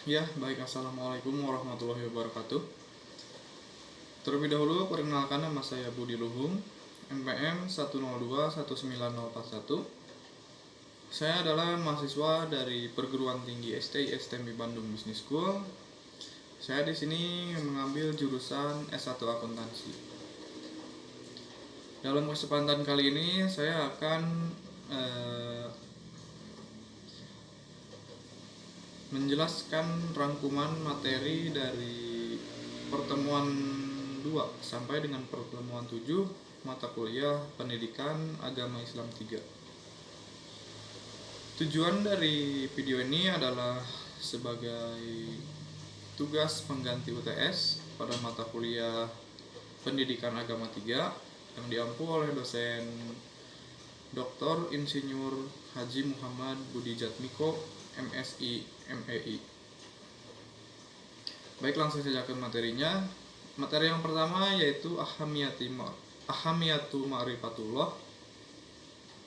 Ya, baik. Assalamualaikum warahmatullahi wabarakatuh. Terlebih dahulu, perkenalkan nama saya Budi Luhung, NPM 102 19041. Saya adalah mahasiswa dari Perguruan Tinggi STI STMI Bandung Business School. Saya di sini mengambil jurusan S1 Akuntansi. Dalam kesempatan kali ini, saya akan menjelaskan rangkuman materi dari pertemuan 2 sampai dengan pertemuan 7 mata kuliah Pendidikan Agama Islam 3. Tujuan dari video ini adalah sebagai tugas pengganti UTS pada mata kuliah Pendidikan Agama 3 yang diampu oleh dosen Dr. Insinyur Haji Muhammad Budi Jatmiko, MSI, MEI. Baik, langsung saja ke materinya. Materi yang pertama yaitu Ahamiyatu Ma'rifatullah.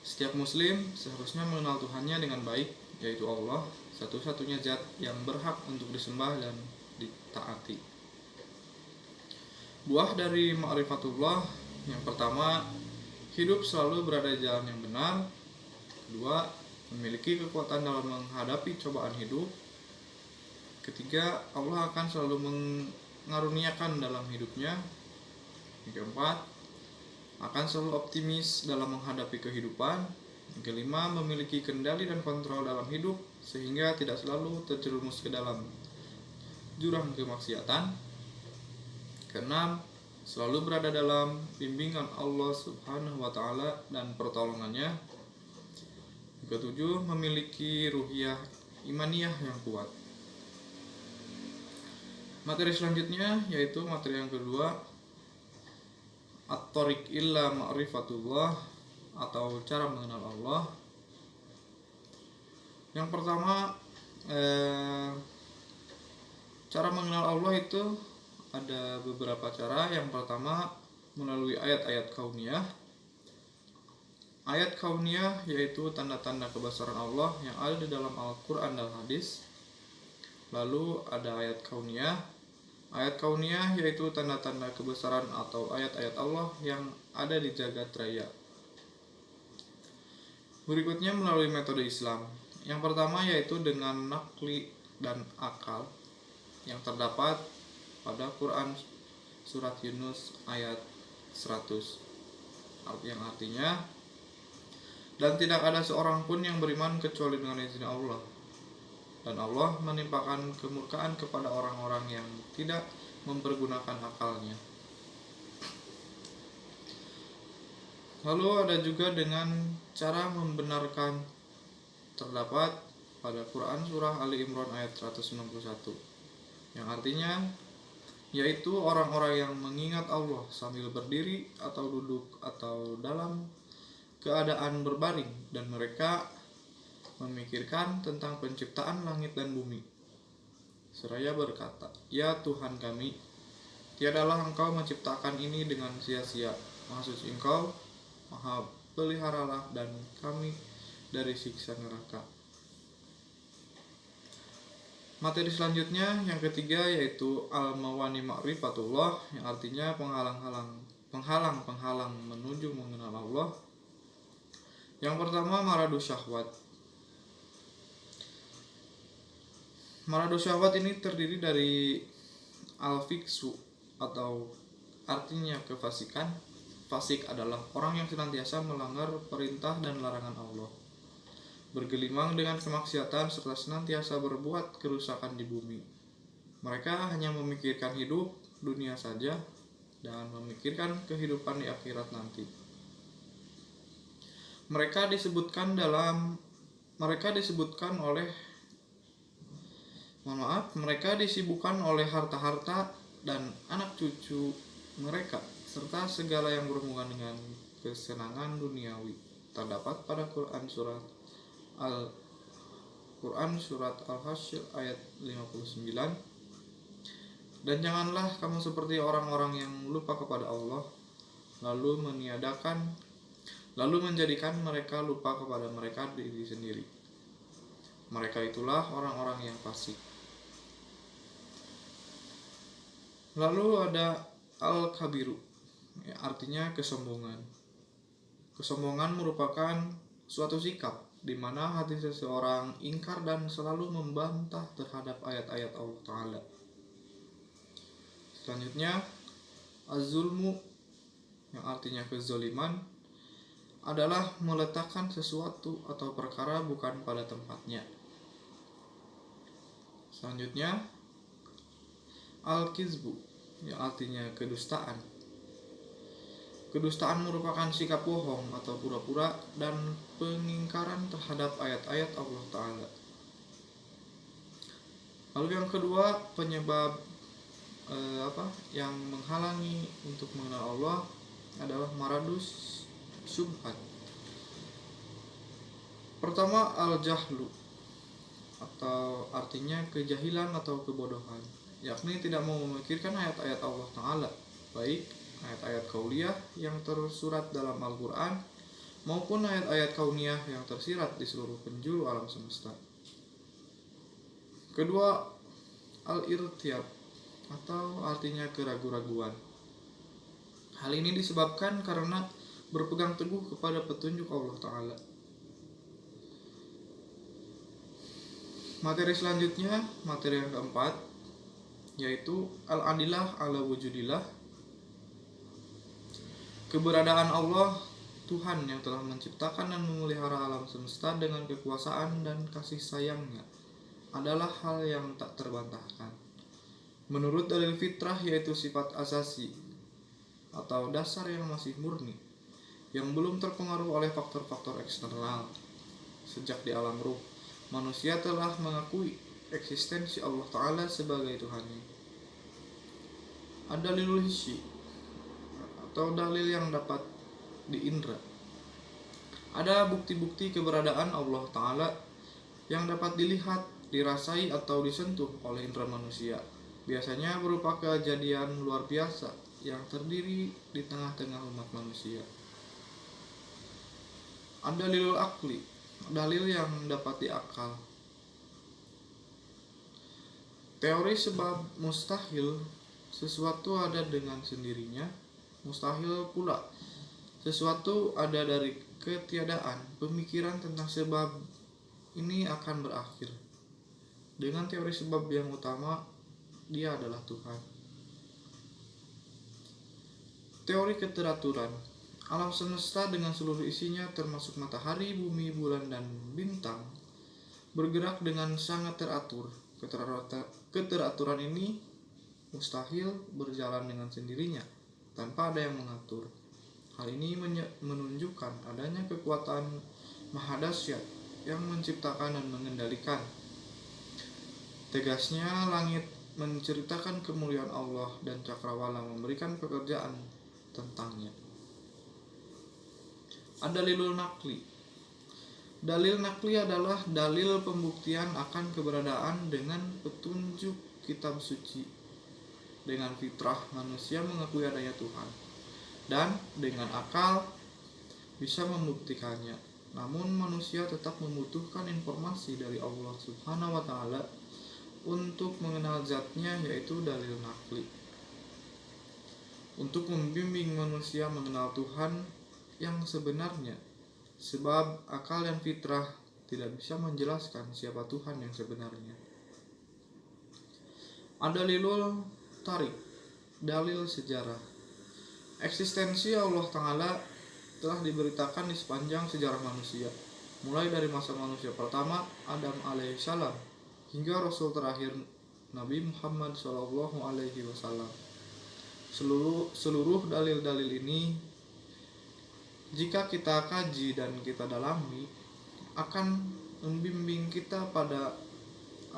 Setiap muslim seharusnya mengenal Tuhannya dengan baik, yaitu Allah, satu-satunya zat yang berhak untuk disembah dan ditaati. Buah dari Ma'rifatullah yang pertama, hidup selalu berada di jalan yang benar. Kedua, memiliki kekuatan dalam menghadapi cobaan hidup. Ketiga, Allah akan selalu mengaruniakan dalam hidupnya. Yang keempat, akan selalu optimis dalam menghadapi kehidupan. Yang kelima, memiliki kendali dan kontrol dalam hidup sehingga tidak selalu terjerumus ke dalam jurang kemaksiatan. Keenam, selalu berada dalam bimbingan Allah Subhanahu wa Ta'ala dan pertolongannya. Yang ketujuh, memiliki ruhiyah imaniyah yang kuat. Materi selanjutnya yaitu materi yang kedua, At-Thariq illa Ma'rifatullah, atau cara mengenal Allah. Yang pertama, cara mengenal Allah itu ada beberapa cara. Yang pertama, melalui ayat-ayat kauniyah. Ayat kauniyah yaitu tanda-tanda kebesaran Allah yang ada di dalam Al-Quran dan Hadis. Lalu ada ayat kauniyah. Ayat kauniyah yaitu tanda-tanda kebesaran atau ayat-ayat Allah yang ada di jagat raya. Berikutnya melalui metode Islam. Yang pertama yaitu dengan nakli dan akal yang terdapat pada Quran surat Yunus ayat 100, yang artinya, dan tidak ada seorang pun yang beriman kecuali dengan izin Allah, dan Allah menimpakan kemurkaan kepada orang-orang yang tidak mempergunakan akalnya. Lalu ada juga dengan cara membenarkan, terdapat pada Quran surah Ali Imran ayat 161, yang artinya yaitu orang-orang yang mengingat Allah sambil berdiri atau duduk atau dalam keadaan berbaring, dan mereka memikirkan tentang penciptaan langit dan bumi, seraya berkata, "Ya Tuhan kami, tiadalah Engkau menciptakan ini dengan sia-sia. Maha suci Engkau, Maha peliharalah dan kami dari siksa neraka." Materi selanjutnya yang ketiga yaitu Al-Mawani Ma'rifatullah, yang artinya penghalang menuju mengenal Allah. Yang pertama, maradu syahwat. Maradu syahwat ini terdiri dari al-fiksu, atau artinya kefasikan. Fasik adalah orang yang senantiasa melanggar perintah dan larangan Allah, bergelimang dengan kemaksiatan serta senantiasa berbuat kerusakan di bumi. Mereka hanya memikirkan hidup dunia saja dan memikirkan kehidupan di akhirat nanti. Mereka disibukkan oleh harta-harta dan anak cucu mereka serta segala yang berhubungan dengan kesenangan duniawi. Terdapat pada Quran surat Al-Hasyr ayat 59. Dan janganlah kamu seperti orang-orang yang lupa kepada Allah, lalu menjadikan mereka lupa kepada mereka diri sendiri. Mereka itulah orang-orang yang fasik. Lalu ada al-kabiru, ya, artinya kesombongan. Kesombongan merupakan suatu sikap di mana hati seseorang ingkar dan selalu membantah terhadap ayat-ayat Allah Ta'ala. Selanjutnya, az-zulmu, yang artinya kezoliman, adalah meletakkan sesuatu atau perkara bukan pada tempatnya. Selanjutnya, al-kizbu, yang artinya kedustaan. Kedustaan merupakan sikap bohong atau pura-pura dan pengingkaran terhadap ayat-ayat Allah Ta'ala. Lalu yang kedua, penyebab yang menghalangi untuk mengenal Allah adalah maradus syubhat. Pertama, al-jahlu, atau artinya kejahilan atau kebodohan, yakni tidak mau memikirkan ayat-ayat Allah Ta'ala, baik ayat-ayat kauliyah yang tersurat dalam Al-Quran maupun ayat-ayat kauniyah yang tersirat di seluruh penjuru alam semesta. Kedua, al-irtiyab, atau artinya keraguan-raguan. Hal ini disebabkan karena berpegang teguh kepada petunjuk Allah Ta'ala. Materi selanjutnya, materi yang keempat, yaitu al-adilah ala wujudillah, keberadaan Allah, Tuhan yang telah menciptakan dan memelihara alam semesta dengan kekuasaan dan kasih sayangnya, adalah hal yang tak terbantahkan. Menurut dalil fitrah, yaitu sifat asasi atau dasar yang masih murni, yang belum terpengaruh oleh faktor-faktor eksternal. Sejak di alam ruh, manusia telah mengakui eksistensi Allah Ta'ala sebagai Tuhannya. Ada dalilul hissi, atau dalil yang dapat diindra. Ada bukti-bukti keberadaan Allah Ta'ala yang dapat dilihat, dirasai, atau disentuh oleh indera manusia. Biasanya berupa kejadian luar biasa yang terdiri di tengah-tengah umat manusia. Ada dalilul akli, dalil yang dapat diakal. Teori sebab mustahil, sesuatu ada dengan sendirinya. Mustahil pula, sesuatu ada dari ketiadaan. Pemikiran tentang sebab ini akan berakhir. Dengan teori sebab yang utama, dia adalah Tuhan. Teori keteraturan, alam semesta dengan seluruh isinya termasuk matahari, bumi, bulan, dan bintang bergerak dengan sangat teratur. Keteraturan ini mustahil berjalan dengan sendirinya tanpa ada yang mengatur. Hal ini menunjukkan adanya kekuatan mahadasyat yang menciptakan dan mengendalikan. Tegasnya, langit menceritakan kemuliaan Allah dan cakrawala memberikan pekerjaan tentangnya. Ada dalilul nakli. Dalil nakli adalah dalil pembuktian akan keberadaan dengan petunjuk kitab suci. Dengan fitrah, manusia mengakui adanya Tuhan, dan dengan akal bisa membuktikannya. Namun manusia tetap membutuhkan informasi dari Allah Subhanahu wa Ta'ala untuk mengenal zatnya, yaitu dalil nakli. Untuk membimbing manusia mengenal Tuhan yang sebenarnya, sebab akal dan fitrah tidak bisa menjelaskan siapa Tuhan yang sebenarnya. Ada dalilul tarik, dalil sejarah. Eksistensi Allah Ta'ala telah diberitakan di sepanjang sejarah manusia, mulai dari masa manusia pertama Adam alaihissalam hingga Rasul terakhir Nabi Muhammad SAW. Seluruh dalil-dalil ini, jika kita kaji dan kita dalami, akan membimbing kita pada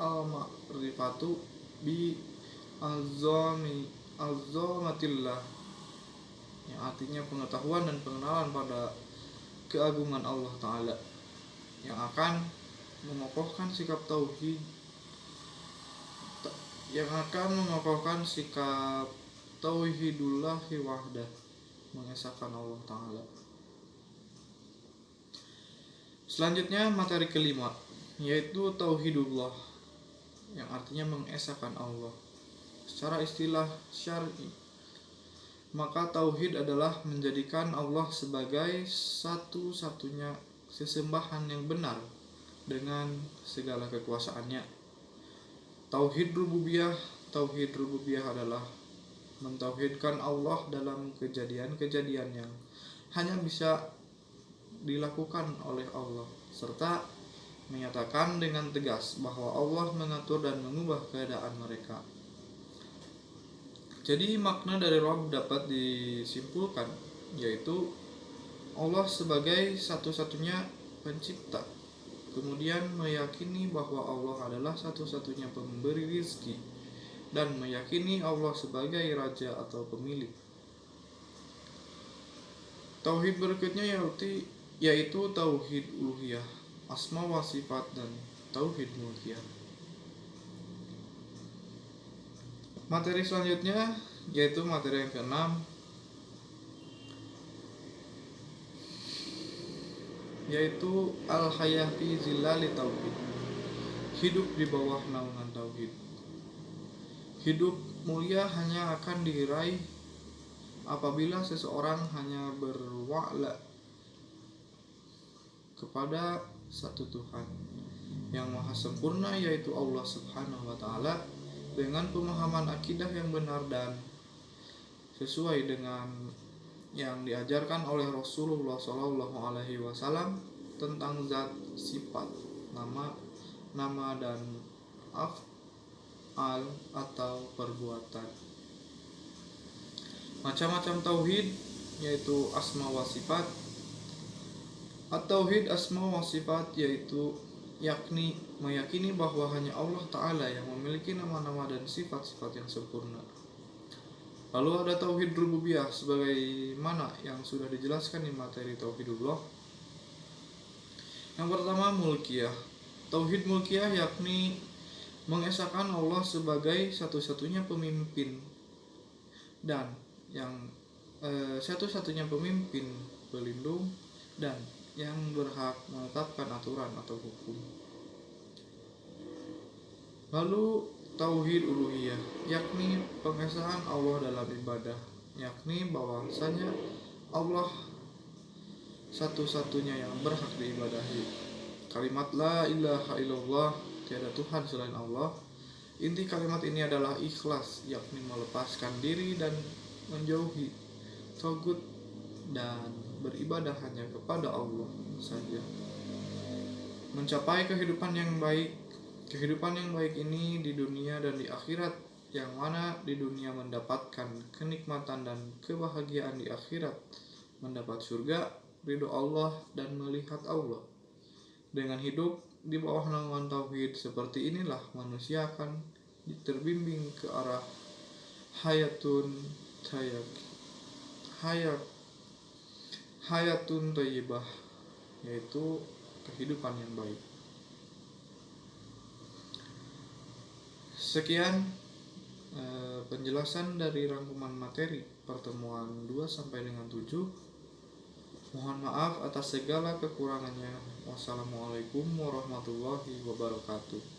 al-ma'rifatu bi azamatillah, yang artinya pengetahuan dan pengenalan pada keagungan Allah Ta'ala, yang akan mengokohkan sikap tauhid, tauhidullahi wahdah, mengesahkan Allah Ta'ala. Selanjutnya materi kelima, yaitu tauhidullah, yang artinya mengesahkan Allah. secara istilah syar'i, maka tauhid adalah menjadikan Allah sebagai satu-satunya sesembahan yang benar dengan segala kekuasaannya. Tauhid rububiyah adalah mentauhidkan Allah dalam kejadian-kejadian yang hanya bisa dilakukan oleh Allah, serta menyatakan dengan tegas bahwa Allah mengatur dan mengubah keadaan mereka. Jadi makna dari Rabb dapat disimpulkan, yaitu Allah sebagai satu-satunya pencipta. Kemudian meyakini bahwa Allah adalah satu-satunya pemberi rizki, dan meyakini Allah sebagai raja atau pemilik. Tauhid berikutnya yaitu tauhid uluhiyah, asma wa sifat, dan tauhid mulkiyah. Materi selanjutnya yaitu materi yang keenam, yaitu al-hayah fi zilali tauhid, hidup di bawah naungan tauhid. Hidup mulia hanya akan diraih apabila seseorang hanya berwa'la kepada satu Tuhan yang maha sempurna, yaitu Allah Subhanahu wa ta'ala, dengan pemahaman akidah yang benar dan sesuai dengan yang diajarkan oleh Rasulullah SAW tentang zat, sifat, nama dan af'al atau perbuatan. Macam-macam tauhid yaitu asma wa sifat. At-tauhid asma wa sifat yaitu meyakini bahwa hanya Allah Ta'ala yang memiliki nama-nama dan sifat-sifat yang sempurna. Lalu ada tauhid rububiyah sebagaimana yang sudah dijelaskan di materi tauhidullah. Yang pertama, mulkiyah. Tauhid mulkiyah yakni mengesahkan Allah sebagai satu-satunya pemimpin dan satu-satunya pemimpin, pelindung, dan yang berhak menetapkan aturan atau hukum. Lalu tauhid uluhiyah yakni pengesahan Allah dalam ibadah, yakni bahwasanya Allah satu-satunya yang berhak diibadahi. Kalimat la ilaha illallah, tiada Tuhan selain Allah. Inti kalimat ini adalah ikhlas, yakni melepaskan diri dan menjauhi tagut dan beribadah hanya kepada Allah saja. Mencapai kehidupan yang baik. Kehidupan yang baik ini di dunia dan di akhirat, yang mana di dunia mendapatkan kenikmatan dan kebahagiaan, di akhirat mendapat surga, ridho Allah, dan melihat Allah. Dengan hidup di bawah naungan tauhid seperti inilah manusia akan terbimbing ke arah hayatun thayyibah, yaitu kehidupan yang baik. Sekian penjelasan dari rangkuman materi pertemuan 2 sampai dengan 7. Mohon maaf atas segala kekurangannya. Wassalamualaikum warahmatullahi wabarakatuh.